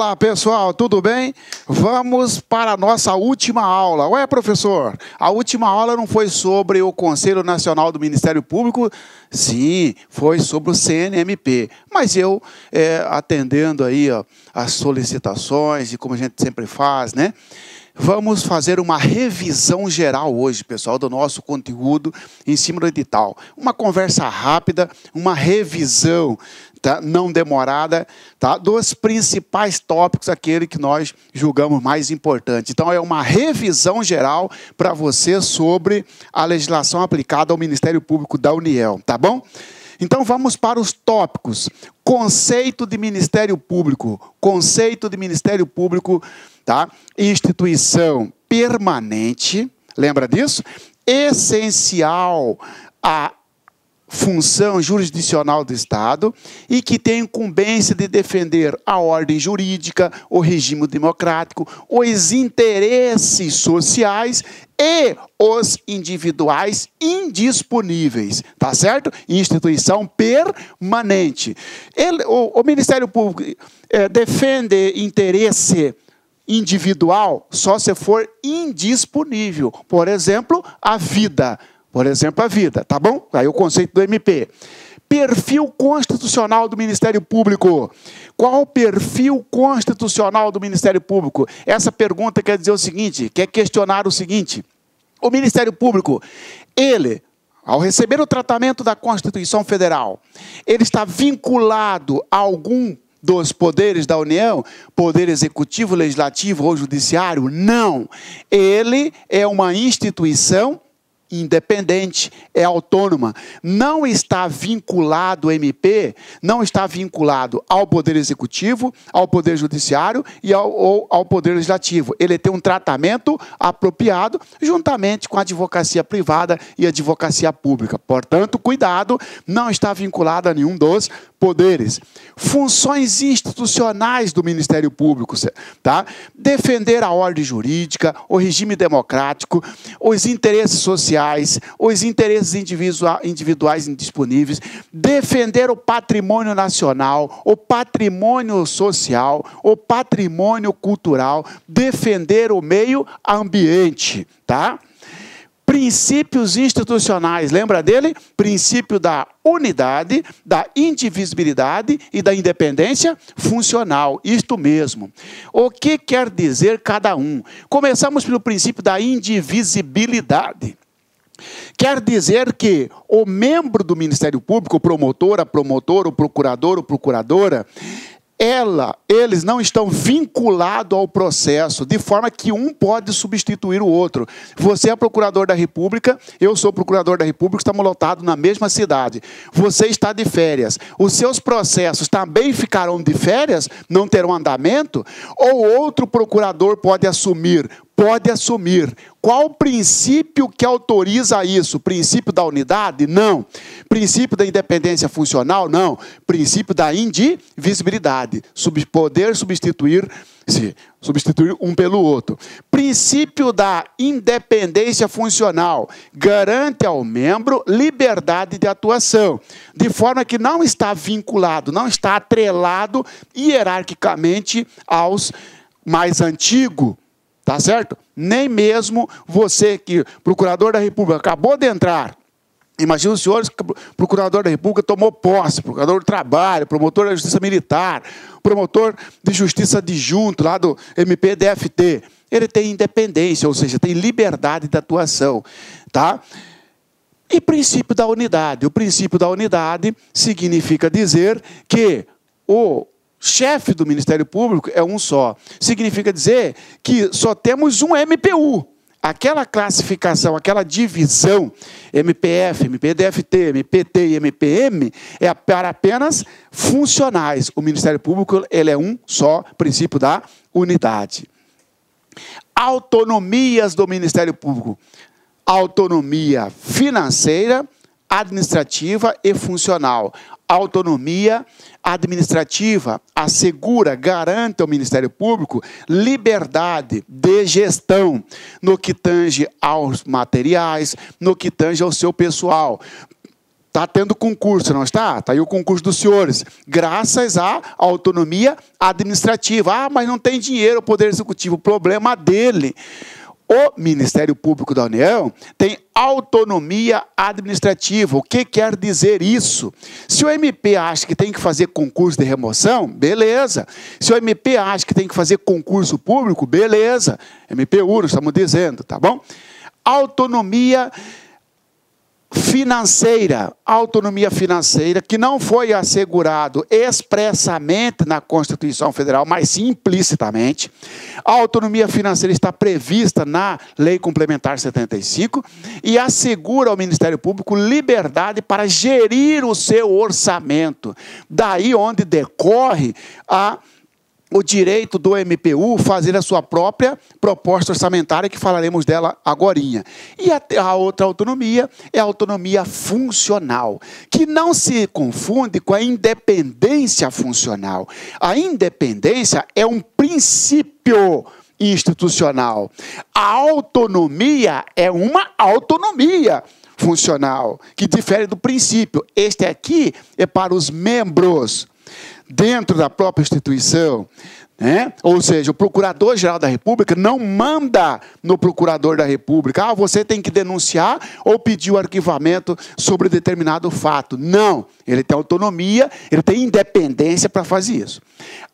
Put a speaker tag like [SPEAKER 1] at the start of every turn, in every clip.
[SPEAKER 1] Olá pessoal, tudo bem? Vamos para a nossa última aula. Ué, professor, a última aula não foi sobre o Conselho Nacional do Ministério Público? Sim, foi sobre o CNMP. Mas eu, atendendo aí as solicitações e como a gente sempre faz, né? Vamos fazer uma revisão geral hoje, pessoal, do nosso conteúdo em cima do edital. Uma conversa rápida, uma revisão, tá? Não demorada, tá? Dos principais tópicos, aquele que nós julgamos mais importante. Então, é uma revisão geral para você sobre a legislação aplicada ao Ministério Público da União, tá bom? Então, vamos para os tópicos. Conceito de Ministério Público. Conceito de Ministério Público, tá? Instituição permanente, lembra disso? Essencial à função jurisdicional do Estado e que tem incumbência de defender a ordem jurídica, o regime democrático, os interesses sociais e os individuais indisponíveis, tá certo? Instituição permanente. O Ministério Público defende interesse individual só se for indisponível. Por exemplo, a vida. Tá bom? Aí o conceito do MP. Perfil constitucional do Ministério Público. Qual o perfil constitucional do Ministério Público? Essa pergunta quer dizer o seguinte, quer questionar o seguinte. O Ministério Público, ele, ao receber o tratamento da Constituição Federal, ele está vinculado a algum dos poderes da União, poder executivo, legislativo ou judiciário? Não. Ele é uma instituição independente, é autônoma, não está vinculado, o MP, não está vinculado ao Poder Executivo, ao Poder Judiciário e ao Poder Legislativo. Ele tem um tratamento apropriado juntamente com a advocacia privada e a advocacia pública. Portanto, cuidado, não está vinculado a nenhum dos poderes. Funções institucionais do Ministério Público, tá? Defender a ordem jurídica, o regime democrático, os interesses sociais, os interesses individuais indisponíveis, defender o patrimônio nacional, o patrimônio social, o patrimônio cultural, defender o meio ambiente, tá? Princípios institucionais, lembra dele? Princípio da unidade, da indivisibilidade e da independência funcional, isto mesmo. O que quer dizer cada um? Começamos pelo princípio da indivisibilidade. Quer dizer que o membro do Ministério Público, o promotor, a promotora, o procurador, ou procuradora, eles não estão vinculados ao processo, de forma que um pode substituir o outro. Você é procurador da República, eu sou procurador da República, estamos lotados na mesma cidade. Você está de férias. Os seus processos também ficarão de férias, não terão andamento? Ou outro procurador pode assumir? Pode assumir. Qual o princípio que autoriza isso? Princípio da unidade? Não. Princípio da independência funcional? Não. Princípio da indivisibilidade. Poder substituir um pelo outro. Princípio da independência funcional. Garante ao membro liberdade de atuação, de forma que não está vinculado, não está atrelado hierarquicamente aos mais antigos. Tá certo? Nem mesmo você que, procurador da República, acabou de entrar. Imagina os senhores, procurador da República tomou posse, procurador do trabalho, promotor da Justiça Militar, promotor de Justiça adjunto lá do MPDFT. Ele tem independência, ou seja, tem liberdade de atuação. Tá? E princípio da unidade. O princípio da unidade significa dizer que o chefe do Ministério Público é um só. Significa dizer que só temos um MPU. Aquela classificação, aquela divisão, MPF, MPDFT, MPT e MPM, é para apenas funcionais. O Ministério Público, ele é um só, princípio da unidade. Autonomias do Ministério Público. Autonomia financeira, administrativa e funcional. Autonomia administrativa assegura, garante ao Ministério Público liberdade de gestão no que tange aos materiais, no que tange ao seu pessoal. Está tendo concurso, não está? Está aí o concurso dos senhores, graças à autonomia administrativa. Ah, mas não tem dinheiro o Poder Executivo. O problema dele. O Ministério Público da União tem autonomia administrativa. O que quer dizer isso? Se o MP acha que tem que fazer concurso de remoção, beleza. Se o MP acha que tem que fazer concurso público, beleza. MPU, nós estamos dizendo, tá bom? Autonomia financeira que não foi assegurado expressamente na Constituição Federal, mas sim implicitamente. A autonomia financeira está prevista na Lei Complementar 75 e assegura ao Ministério Público liberdade para gerir o seu orçamento. Daí onde decorre o direito do MPU fazer a sua própria proposta orçamentária, que falaremos dela agorinha. E a outra autonomia é a autonomia funcional, que não se confunde com a independência funcional. A independência é um princípio institucional. A autonomia é uma autonomia funcional, que difere do princípio. Este aqui é para os membros dentro da própria instituição, né? Ou seja, o Procurador-Geral da República não manda no Procurador da República, ah, você tem que denunciar ou pedir o arquivamento sobre determinado fato. Não, ele tem autonomia, ele tem independência para fazer isso.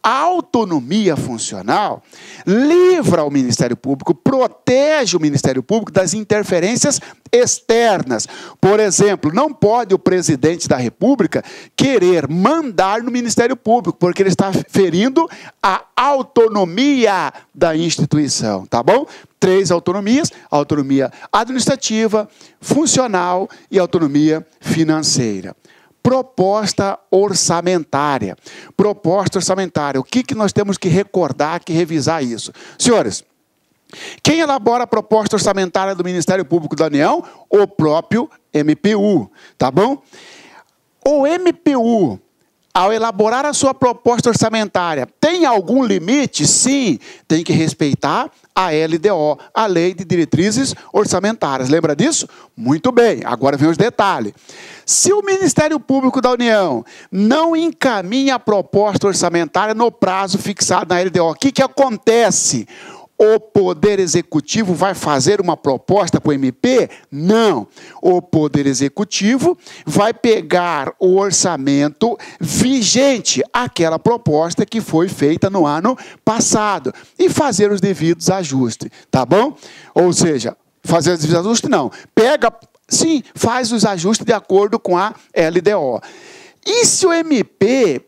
[SPEAKER 1] A autonomia funcional livra o Ministério Público, protege o Ministério Público das interferências externas. Por exemplo, não pode o presidente da República querer mandar no Ministério Público, porque ele está ferindo a autonomia da instituição, tá bom? 3 autonomias: autonomia administrativa, funcional e autonomia financeira. Proposta orçamentária. Proposta orçamentária. O que nós temos que recordar, que revisar isso? Senhores, quem elabora a proposta orçamentária do Ministério Público da União? O próprio MPU, tá bom? O MPU, ao elaborar a sua proposta orçamentária, tem algum limite? Sim, tem que respeitar a LDO, a Lei de Diretrizes Orçamentárias. Lembra disso? Muito bem, agora vem os detalhes. Se o Ministério Público da União não encaminha a proposta orçamentária no prazo fixado na LDO, o que acontece? O Poder Executivo vai fazer uma proposta para o MP? Não. O Poder Executivo vai pegar o orçamento vigente, aquela proposta que foi feita no ano passado, e fazer os devidos ajustes, tá bom? Ou seja, fazer os devidos ajustes não. Pega, sim, faz os ajustes de acordo com a LDO. E se o MP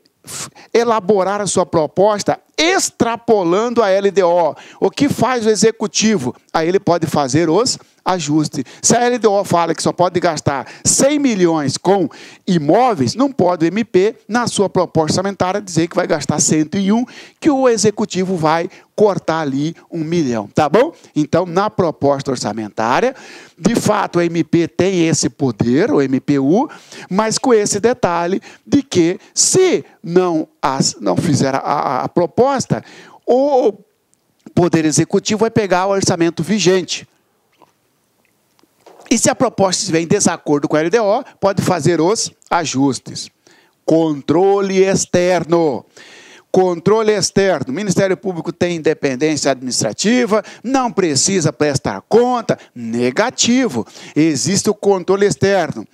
[SPEAKER 1] elaborar a sua proposta extrapolando a LDO, o que faz o Executivo? Aí ele pode fazer os ajustes. Se a LDO fala que só pode gastar 100 milhões com imóveis, não pode o MP, na sua proposta orçamentária, dizer que vai gastar 101, que o Executivo vai cortar ali 1 milhão, tá bom? Então, na proposta orçamentária, de fato, o MP tem esse poder, o MPU, mas com esse detalhe de que, se não fizer a proposta, o Poder Executivo vai pegar o orçamento vigente. E se a proposta estiver em desacordo com a LDO, pode fazer os ajustes. Controle externo. Controle externo. O Ministério Público tem independência administrativa, não precisa prestar conta. Negativo. Existe o controle externo.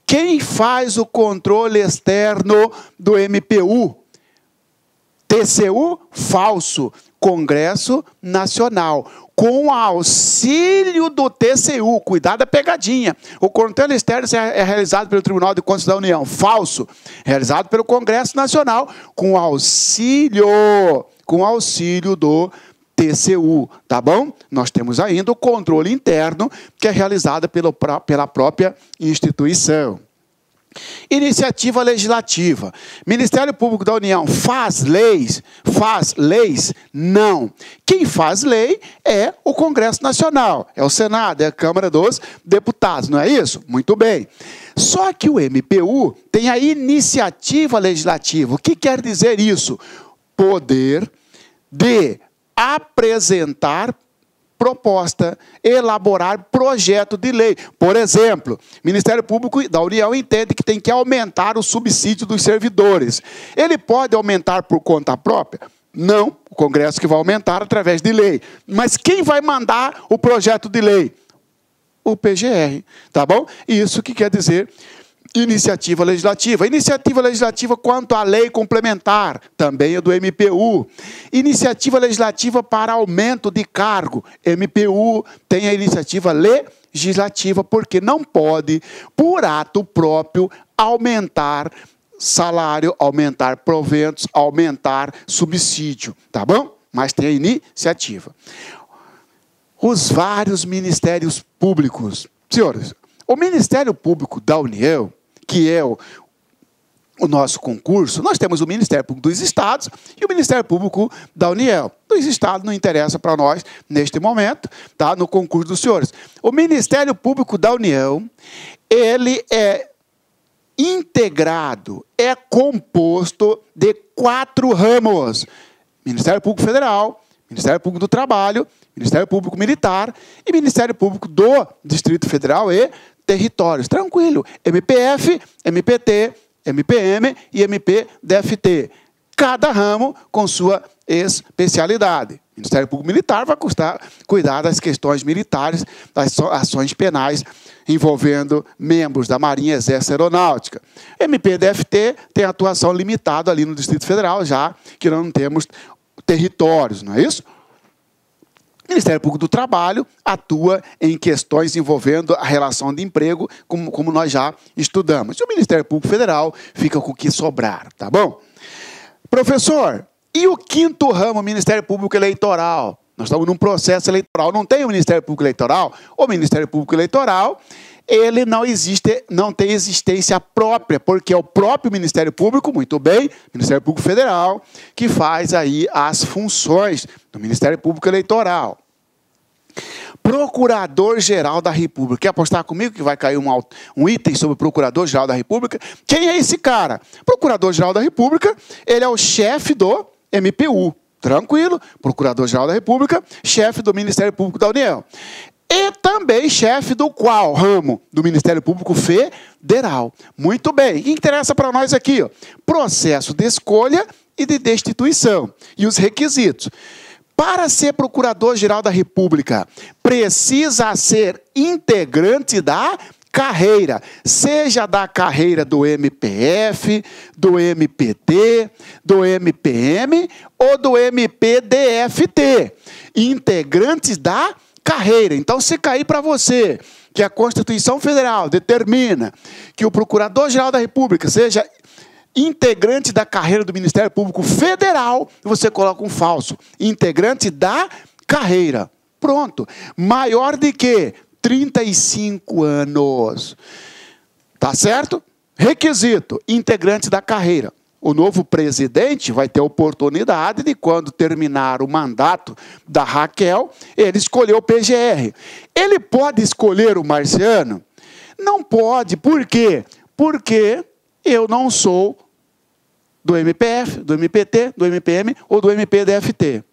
[SPEAKER 1] Quem faz o controle externo do MPU? TCU? Falso. Congresso Nacional. Com auxílio do TCU, cuidado da pegadinha. O controle externo é realizado pelo Tribunal de Contas da União. Falso. Realizado pelo Congresso Nacional, com auxílio do TCU, tá bom? Nós temos ainda o controle interno, que é realizado pela própria instituição. Iniciativa legislativa. Ministério Público da União faz leis? Faz leis? Não. Quem faz lei é o Congresso Nacional, é o Senado, é a Câmara dos Deputados, não é isso? Muito bem. Só que o MPU tem a iniciativa legislativa. O que quer dizer isso? Poder de apresentar proposta, elaborar projeto de lei. Por exemplo, o Ministério Público da União entende que tem que aumentar o subsídio dos servidores. Ele pode aumentar por conta própria? Não, o Congresso que vai aumentar através de lei. Mas quem vai mandar o projeto de lei? O PGR, tá bom? Isso que quer dizer iniciativa legislativa. Iniciativa legislativa quanto à lei complementar, também é do MPU. Iniciativa legislativa para aumento de cargo. MPU tem a iniciativa legislativa, porque não pode, por ato próprio, aumentar salário, aumentar proventos, aumentar subsídio, tá bom? Mas tem a iniciativa. Os vários ministérios públicos. Senhores, o Ministério Público da União, que é o nosso concurso, nós temos o Ministério Público dos Estados e o Ministério Público da União. Dos Estados não interessa para nós, neste momento, tá? No concurso dos senhores. O Ministério Público da União, ele é integrado, é composto de 4 ramos. Ministério Público Federal, Ministério Público do Trabalho, Ministério Público Militar e Ministério Público do Distrito Federal e Territórios. Tranquilo. MPF, MPT, MPM e MPDFT. Cada ramo com sua especialidade. O Ministério Público Militar vai cuidar das questões militares, das ações penais envolvendo membros da Marinha, Exército e Aeronáutica. MPDFT tem atuação limitada ali no Distrito Federal, já que não temos territórios, não é isso? O Ministério Público do Trabalho atua em questões envolvendo a relação de emprego, como nós já estudamos. E o Ministério Público Federal fica com o que sobrar, tá bom? Professor, e o 5º ramo, o Ministério Público Eleitoral? Nós estamos num processo eleitoral, não tem o Ministério Público Eleitoral? O Ministério Público Eleitoral, ele não tem existência própria, porque é o próprio Ministério Público, muito bem, Ministério Público Federal, que faz aí as funções do Ministério Público Eleitoral. Procurador-Geral da República. Quer apostar comigo que vai cair um item sobre o Procurador-Geral da República? Quem é esse cara? Procurador-Geral da República, ele é o chefe do MPU. Tranquilo? Procurador-Geral da República, chefe do Ministério Público da União. E também chefe do qual ramo? Do Ministério Público Federal. Muito bem. O que interessa para nós aqui? Ó? Processo de escolha e de destituição. E os requisitos. Para ser Procurador-Geral da República, precisa ser integrante da carreira, seja da carreira do MPF, do MPT, do MPM ou do MPDFT. Integrantes da carreira. Então, se cair para você que a Constituição Federal determina que o Procurador-Geral da República seja integrante da carreira do Ministério Público Federal, você coloca um falso. Integrante da carreira. Pronto. Maior de que? 35 anos. Tá certo? Requisito. Integrante da carreira. O novo presidente vai ter a oportunidade de, quando terminar o mandato da Raquel, ele escolher o PGR. Ele pode escolher o Marciano? Não pode. Por quê? Porque eu não sou do MPF, do MPT, do MPM ou do MPDFT.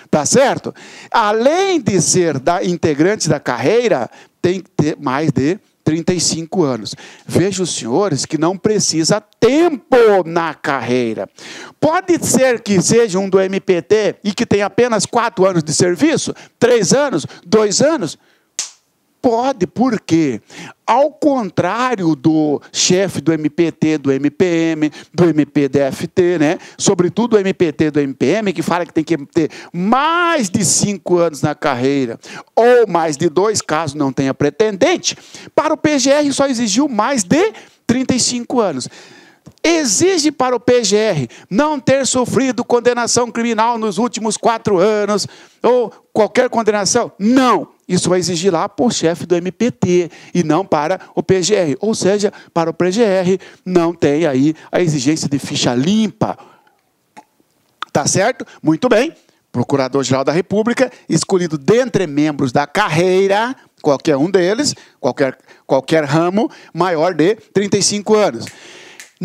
[SPEAKER 1] Tá certo? Além de ser integrante da carreira, tem que ter mais de 35 anos. Veja os senhores que não precisa tempo na carreira. Pode ser que seja um do MPT e que tenha apenas 4 anos de serviço, 3 anos, 2 anos. Pode, por quê? Ao contrário do chefe do MPT, do MPM, do MPDFT, né? Sobretudo do MPT, do MPM, que fala que tem que ter mais de 5 anos na carreira, ou mais de 2, caso não tenha pretendente, para o PGR só exigiu mais de 35 anos. Exige para o PGR não ter sofrido condenação criminal nos últimos 4 anos, ou qualquer condenação? Não. Isso vai exigir lá para o chefe do MPT e não para o PGR. Ou seja, para o PGR não tem aí a exigência de ficha limpa. Tá certo? Muito bem. Procurador-Geral da República, escolhido dentre membros da carreira, qualquer um deles, qualquer ramo, maior de 35 anos.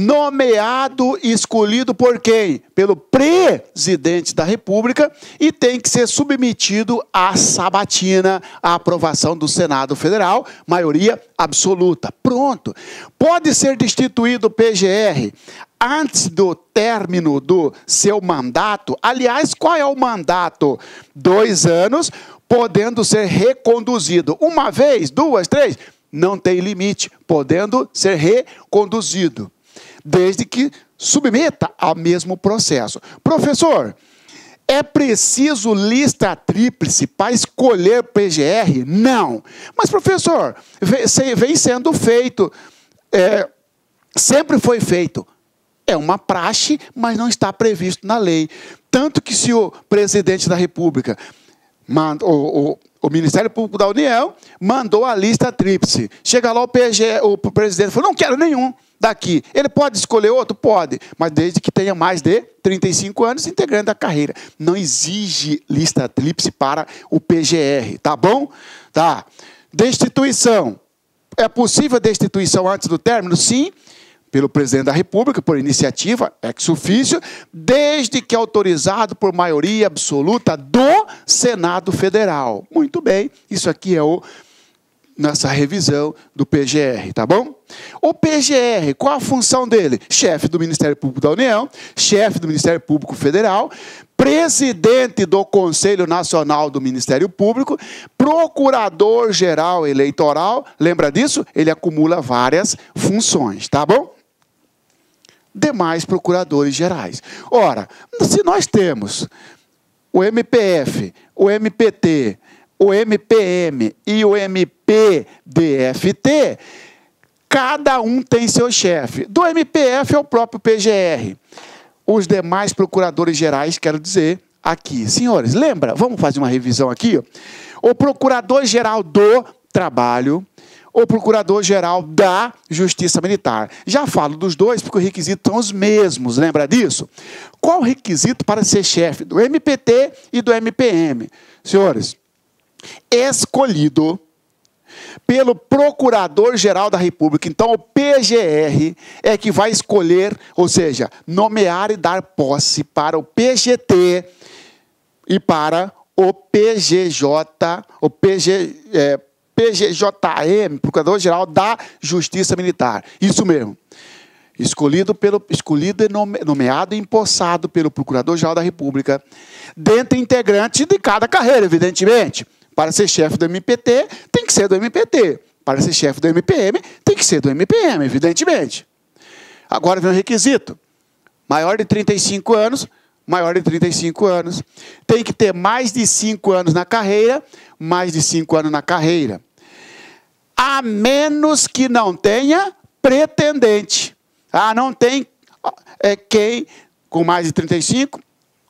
[SPEAKER 1] nomeado e escolhido por quem? Pelo presidente da República e tem que ser submetido à sabatina, à aprovação do Senado Federal, maioria absoluta. Pronto. Pode ser destituído o PGR antes do término do seu mandato. Aliás, qual é o mandato? 2 anos, podendo ser reconduzido. 1 vez, 2, 3, não tem limite, podendo ser reconduzido, desde que submeta ao mesmo processo. Professor, é preciso lista tríplice para escolher PGR? Não. Mas, professor, vem sendo feito, sempre foi feito. É uma praxe, mas não está previsto na lei. Tanto que se o presidente da República, o Ministério Público da União, mandou a lista tríplice. Chega lá o presidente falou, não quero nenhum daqui. Ele pode escolher outro? Pode, mas desde que tenha mais de 35 anos integrando a carreira. Não exige lista tríplice para o PGR, tá bom? Tá. Destituição. É possível destituição antes do término? Sim, pelo presidente da República, por iniciativa ex officio, desde que autorizado por maioria absoluta do Senado Federal. Muito bem, isso aqui é nossa revisão do PGR, tá bom? O PGR, qual a função dele? Chefe do Ministério Público da União, chefe do Ministério Público Federal, presidente do Conselho Nacional do Ministério Público, procurador-geral eleitoral, lembra disso? Ele acumula várias funções, tá bom? Demais procuradores gerais. Ora, se nós temos o MPF, o MPT, o MPM e o MPDFT, cada um tem seu chefe. Do MPF é o próprio PGR. Os demais procuradores gerais, quero dizer aqui. Senhores, lembra? Vamos fazer uma revisão aqui. O Procurador-Geral do Trabalho, o Procurador-Geral da Justiça Militar. Já falo dos dois porque os requisitos são os mesmos, lembra disso? Qual o requisito para ser chefe do MPT e do MPM? Senhores, escolhido pelo Procurador-Geral da República. Então, o PGR é que vai escolher, ou seja, nomear e dar posse para o PGT e para o PGJ, o PGJM, Procurador-Geral da Justiça Militar. Isso mesmo. Escolhido e nomeado e empossado pelo Procurador-Geral da República, dentre integrantes de cada carreira, evidentemente. Para ser chefe do MPT, tem que ser do MPT. Para ser chefe do MPM, tem que ser do MPM, evidentemente. Agora vem o requisito. Maior de 35 anos, maior de 35 anos. Tem que ter mais de 5 anos na carreira, mais de 5 anos na carreira. A menos que não tenha pretendente. Não tem quem com mais de 35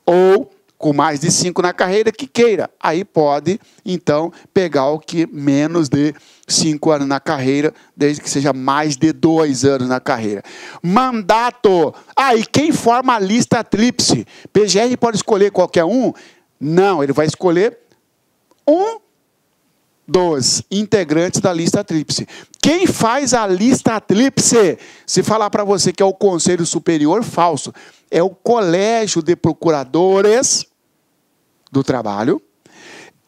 [SPEAKER 1] ou com mais de 5 na carreira que queira. Aí pode, então, pegar o que menos de 5 anos na carreira, desde que seja mais de 2 anos na carreira. Mandato. E quem forma a lista tríplice? PGR pode escolher qualquer um? Não, ele vai escolher um dos integrantes da lista tríplice. Quem faz a lista tríplice? Se falar para você que é o Conselho Superior, falso. É o Colégio de Procuradores do Trabalho,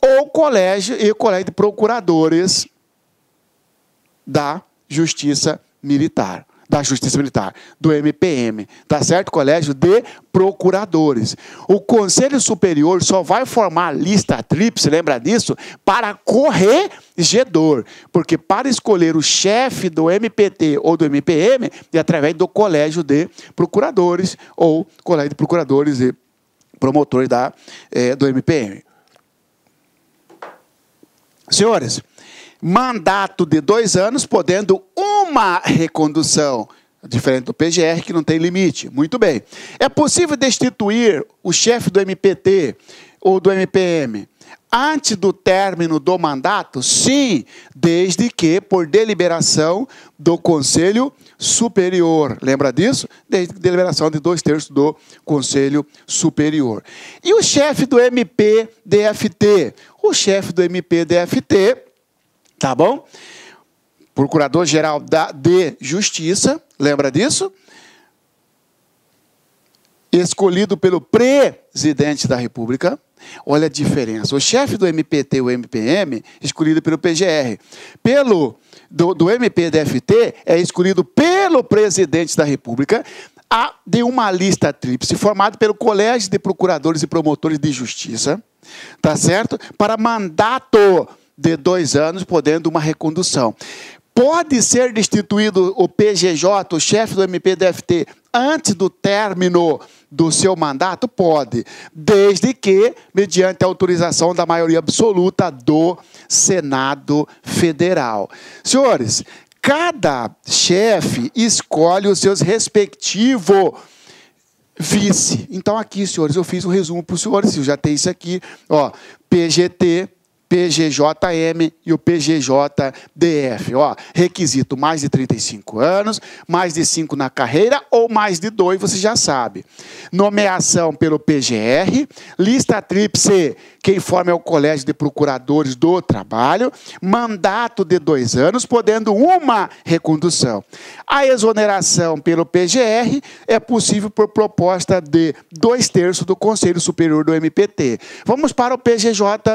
[SPEAKER 1] ou o Colégio de Procuradores da Justiça Militar. Do MPM, tá certo? Colégio de Procuradores. O Conselho Superior só vai formar a lista tríplice, lembra disso? Para corregedor, porque para escolher o chefe do MPT ou do MPM é através do Colégio de Procuradores ou Colégio de Procuradores e promotores do MPM. Senhores, mandato de 2 anos, podendo uma recondução, diferente do PGR, que não tem limite. Muito bem. É possível destituir o chefe do MPT ou do MPM antes do término do mandato? Sim, desde que por deliberação do Conselho Superior. Lembra disso? Desde deliberação de 2/3 do Conselho Superior. E o chefe do MPDFT? O chefe do MPDFT, tá bom? Procurador-Geral de Justiça, lembra disso? escolhido pelo presidente da República. Olha a diferença. O chefe do MPT e o MPM, escolhido pelo PGR. Do MPDFT, é escolhido pelo presidente da República, de uma lista tríplice formada pelo Colégio de Procuradores e Promotores de Justiça, tá certo? Para mandato de 2 anos, podendo uma recondução. Pode ser destituído o PGJ, o chefe do MPDFT, antes do término do seu mandato? Pode, desde que, mediante a autorização da maioria absoluta do Senado Federal. Senhores, cada chefe escolhe os seus respectivos vice. Então, aqui, senhores, eu fiz um resumo para os senhores, já tem isso aqui, ó, PGT, PGJM e o PGJDF. Ó, requisito mais de 35 anos, mais de 5 na carreira ou mais de 2, você já sabe. Nomeação pelo PGR, lista tríplice, quem forma é o Colégio de Procuradores do Trabalho, mandato de 2 anos, podendo uma recondução. A exoneração pelo PGR é possível por proposta de 2/3 do Conselho Superior do MPT. Vamos para o PGJM,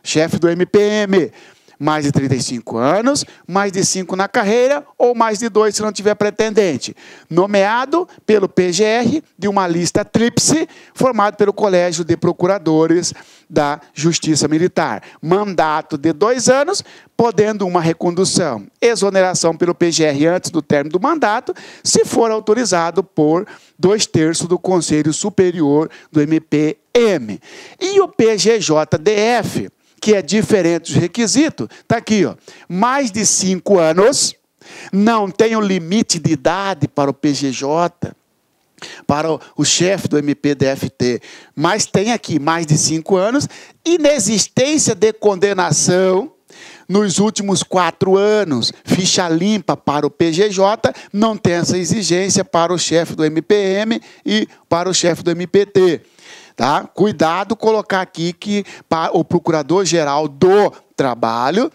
[SPEAKER 1] chefe do MPM, mais de 35 anos, mais de 5 na carreira ou mais de 2 se não tiver pretendente. Nomeado pelo PGR de uma lista tríplice, formado pelo Colégio de Procuradores da Justiça Militar. Mandato de 2 anos, podendo uma recondução. Exoneração pelo PGR antes do término do mandato, se for autorizado por 2/3 do Conselho Superior do MPM. E o PGJDF, que é diferente dos requisitos, está aqui, ó, mais de 5 anos, não tem um limite de idade para o PGJ, para o chefe do MPDFT, mas tem aqui mais de 5 anos, inexistência de condenação nos últimos 4 anos, ficha limpa para o PGJ, não tem essa exigência para o chefe do MPM e para o chefe do MPT. Tá? Cuidado colocar aqui que o Procurador-Geral do Trabalho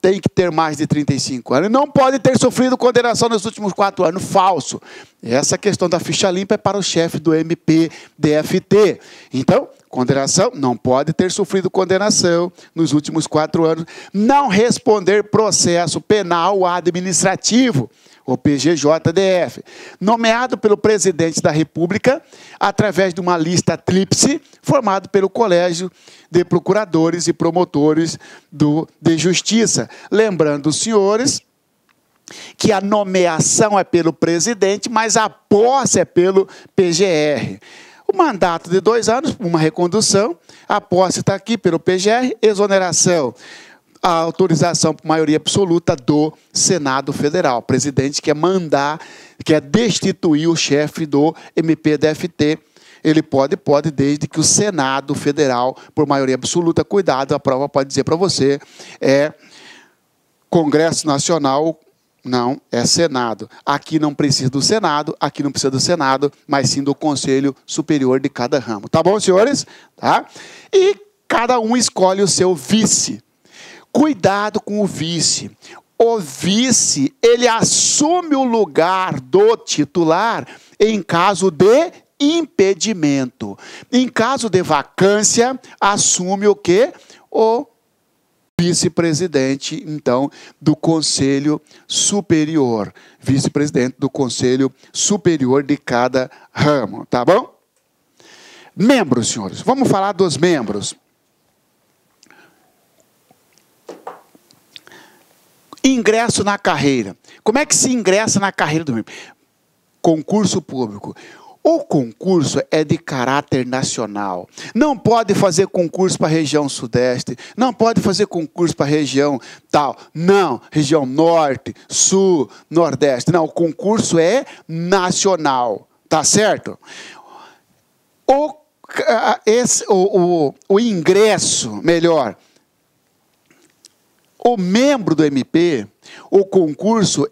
[SPEAKER 1] tem que ter mais de 35 anos. Não pode ter sofrido condenação nos últimos 4 anos. Falso. Essa questão da ficha limpa é para o chefe do MPDFT. Então, condenação, não pode ter sofrido condenação nos últimos 4 anos. Não responder processo penal ou administrativo, o PGJDF. Nomeado pelo presidente da República, através de uma lista tríplice, formado pelo Colégio de Procuradores e Promotores de Justiça. Lembrando os senhores que a nomeação é pelo presidente, mas a posse é pelo PGR. O mandato de 2 anos, uma recondução, a posse está aqui pelo PGR, exoneração, a autorização por maioria absoluta do Senado Federal. O presidente quer destituir o chefe do MPDFT. Ele pode, desde que o Senado Federal, por maioria absoluta, cuidado, a prova pode dizer para você, é Congresso Nacional, não, é Senado. Aqui não precisa do Senado, aqui não precisa do Senado, mas sim do Conselho Superior de cada ramo. Tá bom, senhores? Tá? E cada um escolhe o seu vice. Cuidado com o vice. O vice, ele assume o lugar do titular em caso de impedimento. Em caso de vacância, assume o quê? O vice-presidente, então, do Conselho Superior. Vice-presidente do Conselho Superior de cada ramo, tá bom? Membros, senhores. Vamos falar dos membros. Ingresso na carreira. Como é que se ingressa na carreira do membro? Concurso público. O concurso é de caráter nacional. Não pode fazer concurso para a região sudeste, não pode fazer concurso para a região tal. Não, região norte, sul, nordeste. Não, o concurso é nacional. Tá certo? O ingresso, melhor, o membro do MP, o concurso,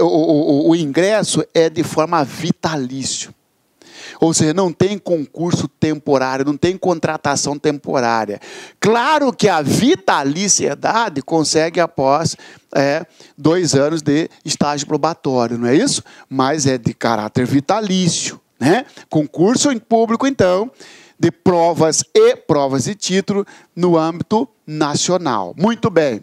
[SPEAKER 1] o ingresso é de forma vitalício. Ou seja, não tem concurso temporário, não tem contratação temporária. Claro que a vitaliciedade consegue após 2 anos de estágio probatório, não é isso? Mas é de caráter vitalício, né? Concurso em público, então, de provas de título no âmbito nacional. Muito bem.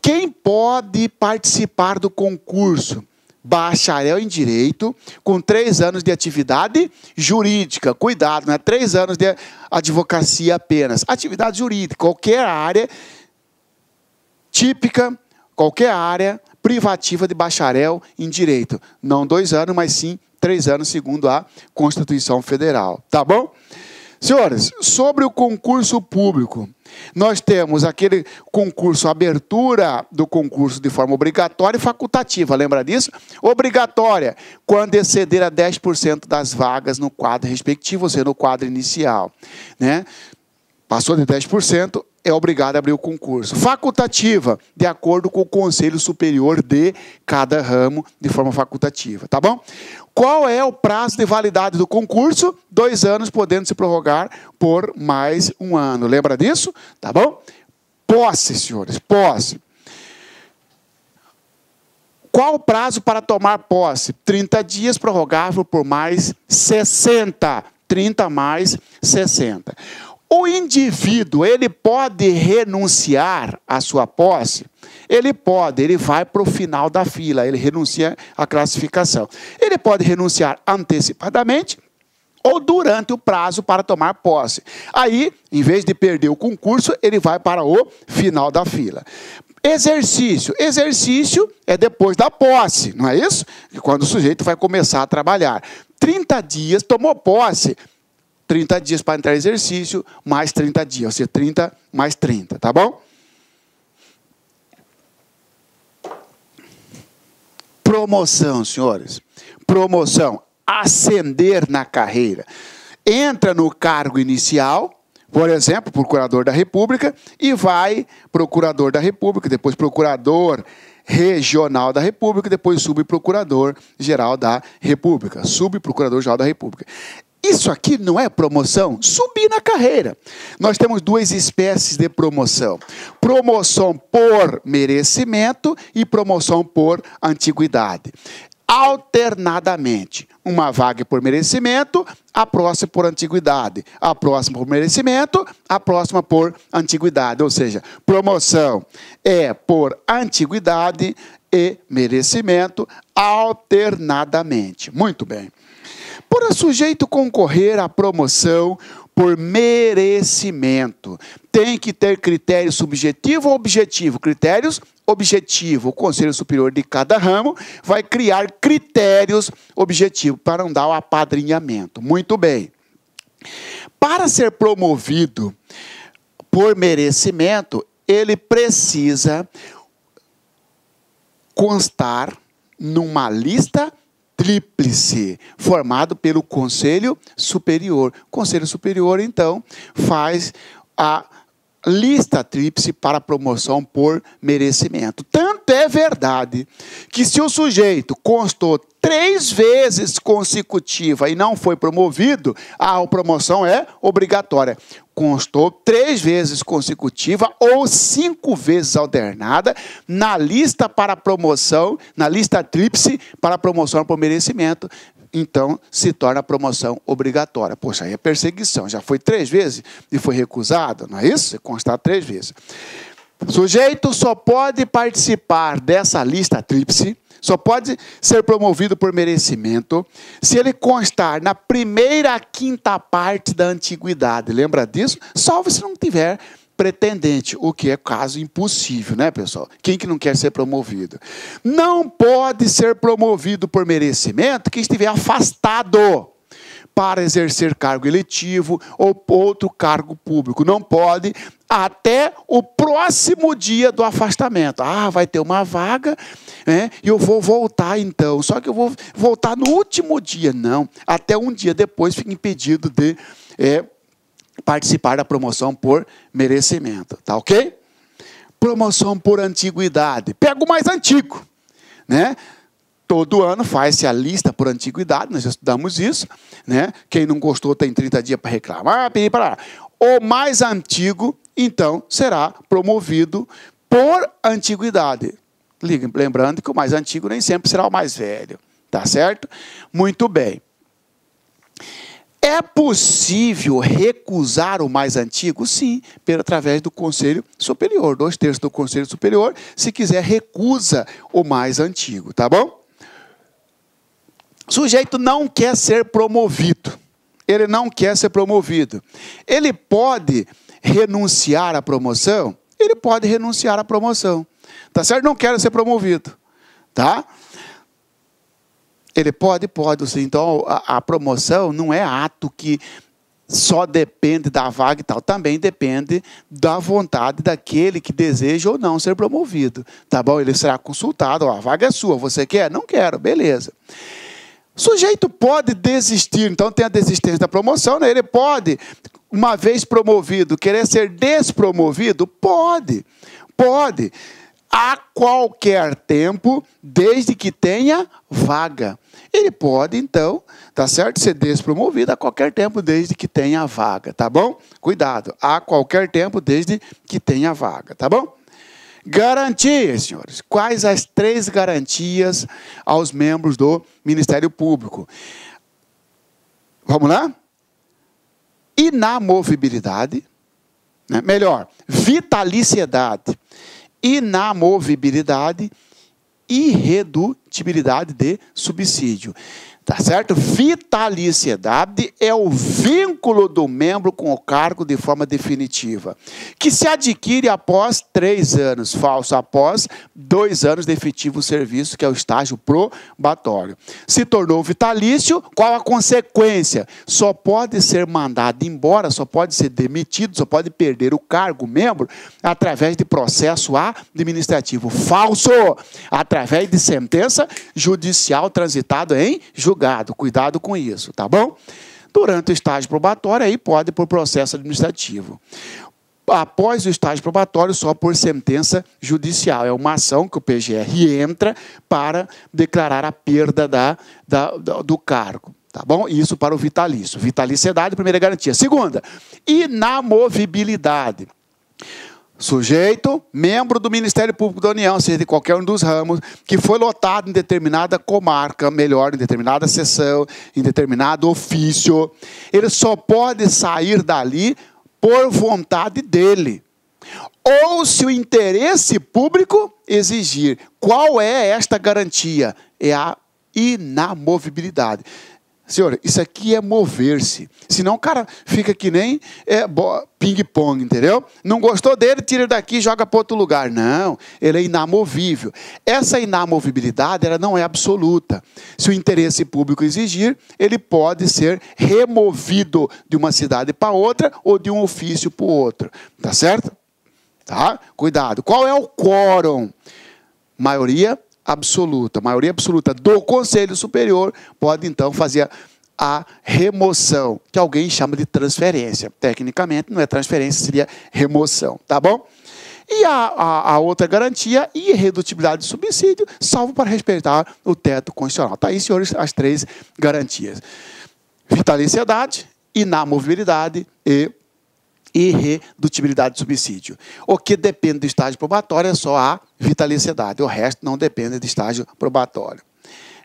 [SPEAKER 1] Quem pode participar do concurso? Bacharel em Direito, com 3 anos de atividade jurídica. Cuidado, não é 3 anos de advocacia apenas. Atividade jurídica, qualquer área típica, qualquer área privativa de bacharel em Direito. Não 2 anos, mas sim 3 anos, segundo a Constituição Federal. Tá bom? Senhores, sobre o concurso público, nós temos aquele concurso, abertura do concurso de forma obrigatória e facultativa, lembra disso? Obrigatória, quando exceder a 10% das vagas no quadro respectivo, ou seja, no quadro inicial, né? Passou de 10%, é obrigado a abrir o concurso. Facultativa, de acordo com o Conselho Superior de cada ramo, de forma facultativa, tá bom? Qual é o prazo de validade do concurso? 2 anos, podendo se prorrogar por mais 1 ano. Lembra disso? Tá bom? Posse, senhores, posse. Qual o prazo para tomar posse? 30 dias, prorrogável por mais 60. 30 mais 60. O indivíduo, ele pode renunciar à sua posse? Ele pode, ele vai para o final da fila, ele renuncia à classificação. Ele pode renunciar antecipadamente ou durante o prazo para tomar posse. Aí, em vez de perder o concurso, ele vai para o final da fila. Exercício. Exercício é depois da posse, não é isso? Quando o sujeito vai começar a trabalhar. 30 dias, tomou posse, 30 dias para entrar em exercício, mais 30 dias, ou seja, 30 mais 30, tá bom? Promoção, senhores. Promoção, ascender na carreira. Entra no cargo inicial, por exemplo, procurador da República, e vai procurador da República, depois procurador regional da República, depois subprocurador-geral da República. Subprocurador-geral da República. Isso aqui não é promoção? Subir na carreira. Nós temos 2 espécies de promoção. Promoção por merecimento e promoção por antiguidade. Alternadamente. Uma vaga por merecimento, a próxima por antiguidade. A próxima por merecimento, a próxima por antiguidade. Ou seja, promoção é por antiguidade e merecimento alternadamente. Muito bem. Para o sujeito concorrer à promoção por merecimento, tem que ter critério subjetivo ou objetivo? Critérios objetivo. O Conselho Superior de cada ramo vai criar critérios objetivos para não dar o apadrinhamento. Muito bem. Para ser promovido por merecimento, ele precisa constar numa lista tríplice, formado pelo Conselho Superior. O Conselho Superior, então, faz a lista tríplice para promoção por merecimento. Tanto é verdade que se o sujeito constou 3 vezes consecutiva e não foi promovido, a promoção é obrigatória. Constou 3 vezes consecutiva ou 5 vezes alternada na lista para promoção, na lista tríplice para promoção por merecimento, então se torna a promoção obrigatória. Poxa, aí é perseguição. Já foi 3 vezes e foi recusado, não é isso? Você constar 3 vezes. O sujeito só pode participar dessa lista tríplice, só pode ser promovido por merecimento se ele constar na primeira quinta parte da antiguidade. Lembra disso? Salvo se não tiver pretendente, o que é caso impossível, né, pessoal? Quem que não quer ser promovido? Não pode ser promovido por merecimento quem estiver afastado para exercer cargo eletivo ou outro cargo público. Não pode até o próximo dia do afastamento. Ah, vai ter uma vaga, né, e eu vou voltar então. Só que eu vou voltar no último dia. Não, até um dia depois fica impedido de participar da promoção por merecimento. Tá ok? Promoção por antiguidade. Pega o mais antigo, né? todo ano faz-se a lista por antiguidade, nós já estudamos isso, né? Quem não gostou tem 30 dias para reclamar, pedir para lá. O mais antigo, então, será promovido por antiguidade. Lembrando que o mais antigo nem sempre será o mais velho, tá certo? Muito bem. É possível recusar o mais antigo? Sim, através do Conselho Superior. 2/3 do Conselho Superior, se quiser, recusa o mais antigo, tá bom? O sujeito não quer ser promovido. Ele não quer ser promovido. Ele pode renunciar à promoção? Ele pode renunciar à promoção. Tá certo? Não quero ser promovido. Tá? Ele pode, sim. Então, a promoção não é ato que só depende da vaga e tal. Também depende da vontade daquele que deseja ou não ser promovido. Tá bom? Ele será consultado. Ó, a vaga é sua. Você quer? Não quero. Beleza. O sujeito pode desistir. Então, tem a desistência da promoção, né? Ele pode, uma vez promovido, querer ser despromovido? Pode. Pode. A qualquer tempo, desde que tenha vaga. Ele pode, então, tá certo? Ser despromovido a qualquer tempo, desde que tenha vaga, tá bom? Cuidado, a qualquer tempo, desde que tenha vaga, tá bom? Garantias, senhores. Quais as 3 garantias aos membros do Ministério Público? Vamos lá? Inamovibilidade, né? Melhor, vitaliciedade, inamovibilidade, irredutibilidade de subsídio. Tá certo? Vitaliciedade é o vínculo do membro com o cargo de forma definitiva, que se adquire após 3 anos, falso após 2 anos de efetivo serviço, que é o estágio probatório. Se tornou vitalício, qual a consequência? Só pode ser mandado embora, só pode ser demitido, só pode perder o cargo, o membro, através de processo administrativo. Falso! Através de sentença judicial transitada em julgamento. Cuidado com isso, tá bom? Durante o estágio probatório, aí pode por processo administrativo. Após o estágio probatório, só por sentença judicial. É uma ação que o PGR entra para declarar a perda do cargo. Tá bom? Isso para o vitalício. Vitaliciedade, primeira garantia. Segunda, inamovibilidade. Sujeito, membro do Ministério Público da União, seja de qualquer um dos ramos, que foi lotado em determinada comarca, melhor, em determinada seção, em determinado ofício, ele só pode sair dali por vontade dele. Ou se o interesse público exigir. Qual é esta garantia? É a inamovibilidade. Senhor, isso aqui é mover-se. Senão o cara fica que nem ping-pong, entendeu? Não gostou dele, tira daqui e joga para outro lugar. Não, ele é inamovível. Essa inamovibilidade, ela não é absoluta. Se o interesse público exigir, ele pode ser removido de uma cidade para outra ou de um ofício para o outro. Tá certo? Tá? Cuidado. Qual é o quórum? Maioria absoluta. A maioria absoluta do Conselho Superior pode, então, fazer a remoção, que alguém chama de transferência. Tecnicamente, não é transferência, seria remoção. Tá bom? E a outra garantia, irredutibilidade de subsídio, salvo para respeitar o teto constitucional. Tá aí, senhores, as 3 garantias. Vitaliciedade, inamovibilidade e irredutibilidade de subsídio. O que depende do estágio probatório é só a vitaliciedade. O resto não depende do estágio probatório.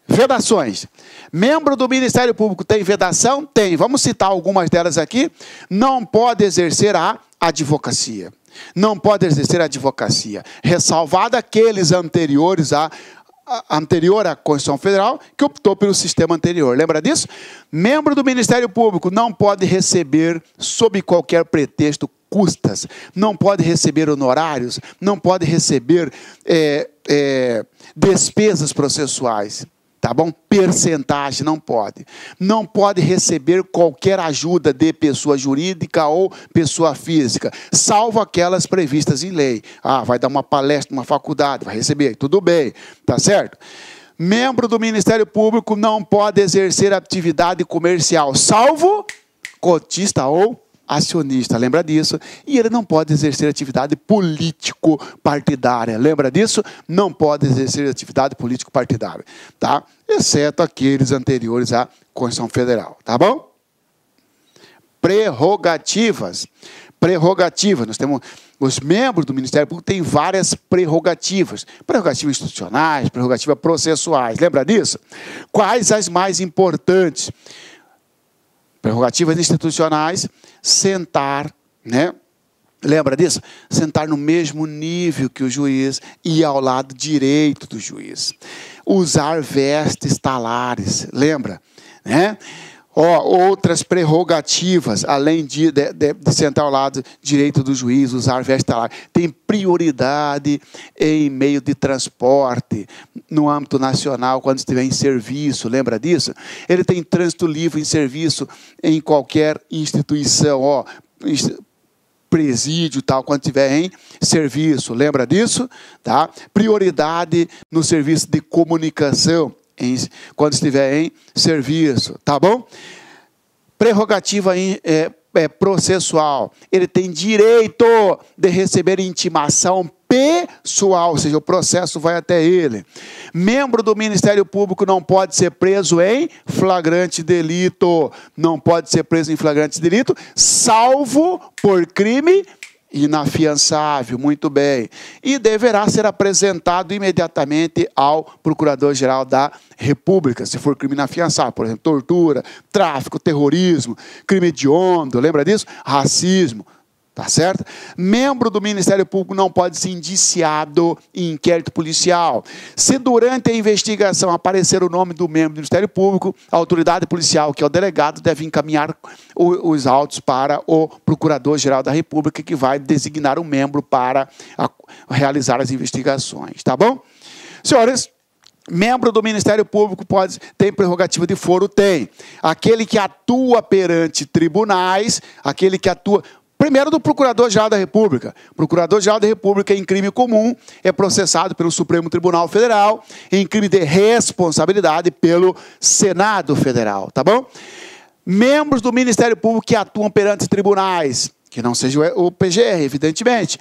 [SPEAKER 1] Vedações. Membro do Ministério Público tem vedação? Tem. Vamos citar algumas delas aqui. Não pode exercer a advocacia. Não pode exercer a advocacia. Ressalvado aqueles anterior à Constituição Federal, que optou pelo sistema anterior. Lembra disso? Membro do Ministério Público não pode receber, sob qualquer pretexto, custas, não pode receber honorários, não pode receber despesas processuais. Tá bom? Percentagem, não pode. Não pode receber qualquer ajuda de pessoa jurídica ou pessoa física, salvo aquelas previstas em lei. Ah, vai dar uma palestra numa faculdade, vai receber, tudo bem, tá certo? Membro do Ministério Público não pode exercer atividade comercial, salvo cotista ou acionista, lembra disso? E ele não pode exercer atividade político-partidária, lembra disso? Não pode exercer atividade político-partidária, tá? Exceto aqueles anteriores à Constituição Federal, tá bom? Prerrogativas. Prerrogativas, nós temos, os membros do Ministério Público têm várias prerrogativas. Prerrogativas institucionais, prerrogativas processuais, lembra disso? Quais as mais importantes? Prerrogativas institucionais, sentar, né? Lembra disso? Sentar no mesmo nível que o juiz e ao lado direito do juiz. Usar vestes talares, lembra? Né? Outras prerrogativas, além de sentar ao lado direito do juiz, usar veste talar, tem prioridade em meio de transporte, no âmbito nacional, quando estiver em serviço, lembra disso? Ele tem trânsito livre em serviço em qualquer instituição, presídio, tal, quando estiver em serviço, lembra disso? Tá? Prioridade no serviço de comunicação, quando estiver em serviço, tá bom? Prerrogativa processual. Ele tem direito de receber intimação pessoal, ou seja, o processo vai até ele. Membro do Ministério Público não pode ser preso em flagrante delito. Não pode ser preso em flagrante delito, salvo por crime inafiançável, muito bem. E deverá ser apresentado imediatamente ao Procurador-Geral da República, se for crime inafiançável, por exemplo, tortura, tráfico, terrorismo, crime hediondo, lembra disso? Racismo, tá certo? Membro do Ministério Público não pode ser indiciado em inquérito policial. Se durante a investigação aparecer o nome do membro do Ministério Público, a autoridade policial, que é o delegado, deve encaminhar os autos para o Procurador-Geral da República, que vai designar um membro para realizar as investigações, tá bom? Senhores, membro do Ministério Público tem prerrogativa de foro? Tem. Aquele que atua perante tribunais, aquele que atua... Primeiro, do Procurador-Geral da República. O Procurador-Geral da República, em crime comum, é processado pelo Supremo Tribunal Federal, em crime de responsabilidade pelo Senado Federal, tá bom? Membros do Ministério Público que atuam perante tribunais, que não seja o PGR, evidentemente,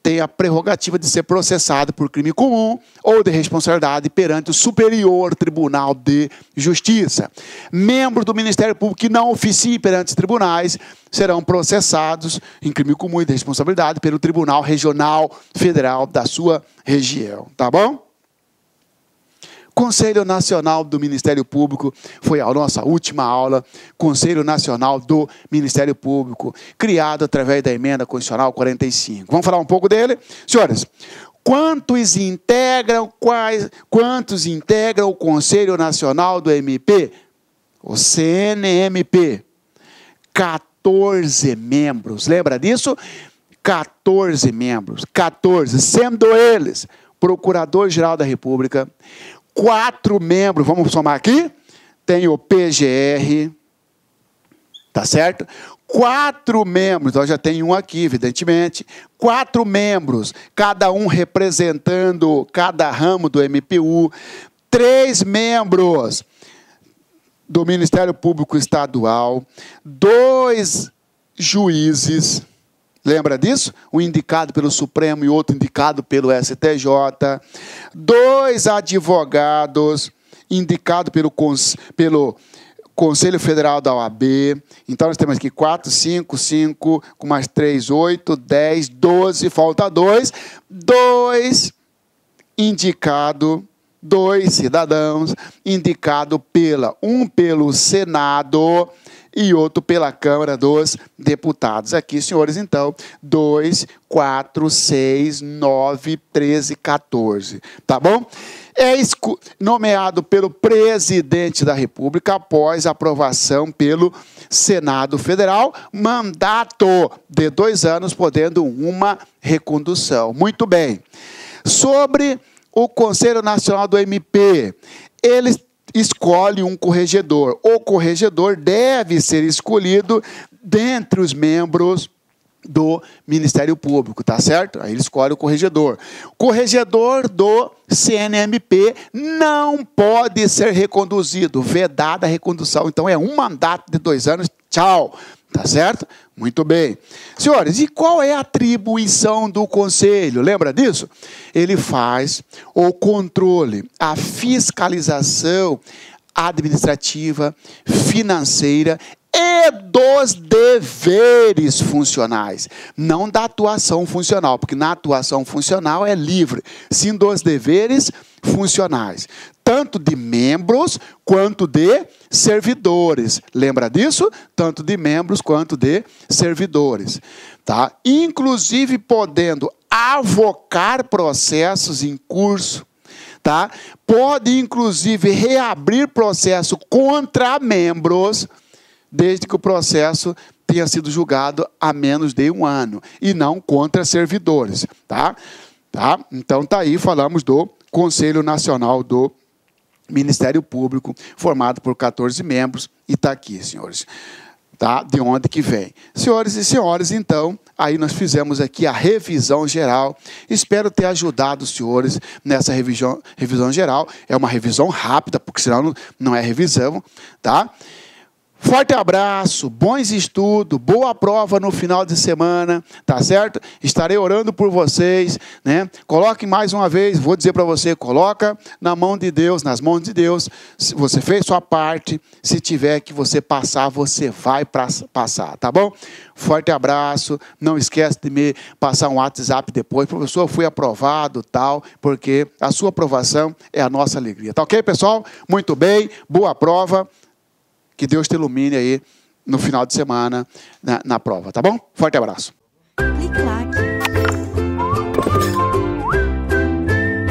[SPEAKER 1] tem a prerrogativa de ser processado por crime comum ou de responsabilidade perante o Superior Tribunal de Justiça. Membros do Ministério Público que não oficiem perante tribunais serão processados em crime comum e de responsabilidade pelo Tribunal Regional Federal da sua região. Tá bom? Conselho Nacional do Ministério Público foi a nossa última aula. Conselho Nacional do Ministério Público, criado através da Emenda Constitucional 45. Vamos falar um pouco dele? Senhores, quantos integram o Conselho Nacional do MP? O CNMP. 14 membros. Lembra disso? 14 membros. 14, sendo eles Procurador-Geral da República, 4 membros, vamos somar aqui, tem o PGR, tá certo? 4 membros, então já tem um aqui, evidentemente, 4 membros, cada um representando cada ramo do MPU, 3 membros do Ministério Público Estadual, 2 juízes, lembra disso? Um indicado pelo Supremo e outro indicado pelo STJ. 2 advogados, indicado pelo Conselho Federal da OAB. Então, nós temos aqui 4, 5, com mais 3, 8, 10, 12, falta 2. 2 indicados, 2 cidadãos, indicado um pelo Senado e outro pela Câmara dos Deputados. Aqui, senhores, então, 2, 4, 6, 9, 13, 14. Tá bom? É nomeado pelo Presidente da República após aprovação pelo Senado Federal, mandato de 2 anos, podendo uma recondução. Muito bem. Sobre o Conselho Nacional do MP, eles escolhe um corregedor. O corregedor deve ser escolhido dentre os membros do Ministério Público, tá certo? Aí ele escolhe o corregedor. O corregedor do CNMP não pode ser reconduzido, vedada a recondução. Então, é um mandato de 2 anos, tchau. Tá certo? Muito bem. Senhores, e qual é a atribuição do conselho? Lembra disso? Ele faz o controle, a fiscalização administrativa, financeira e dos deveres funcionais. Não da atuação funcional, porque na atuação funcional é livre. Sim, dos deveres funcionais. Tanto de membros quanto de servidores. Lembra disso? Tanto de membros quanto de servidores. Tá? Inclusive podendo avocar processos em curso. Tá? Pode, inclusive, reabrir processo contra membros, desde que o processo tenha sido julgado há menos de 1 ano, e não contra servidores. Tá? Tá? Então, tá aí, falamos do Conselho Nacional do Ministério Público, formado por 14 membros, e está aqui, senhores. Tá? De onde que vem. Senhores e senhores, então, aí nós fizemos aqui a revisão geral. Espero ter ajudado os senhores nessa revisão geral. É uma revisão rápida, porque senão não é revisão, tá? Forte abraço, bons estudos, boa prova no final de semana, tá certo? Estarei orando por vocês, né? Coloque mais uma vez, vou dizer para você, coloca na mão de Deus, nas mãos de Deus. Se você fez sua parte, se tiver que você passar, você vai passar, tá bom? Forte abraço, não esquece de me passar um WhatsApp depois, professor, eu fui aprovado, tal, porque a sua aprovação é a nossa alegria. Tá ok, pessoal? Muito bem, boa prova. Que Deus te ilumine aí no final de semana na prova, tá bom? Forte abraço.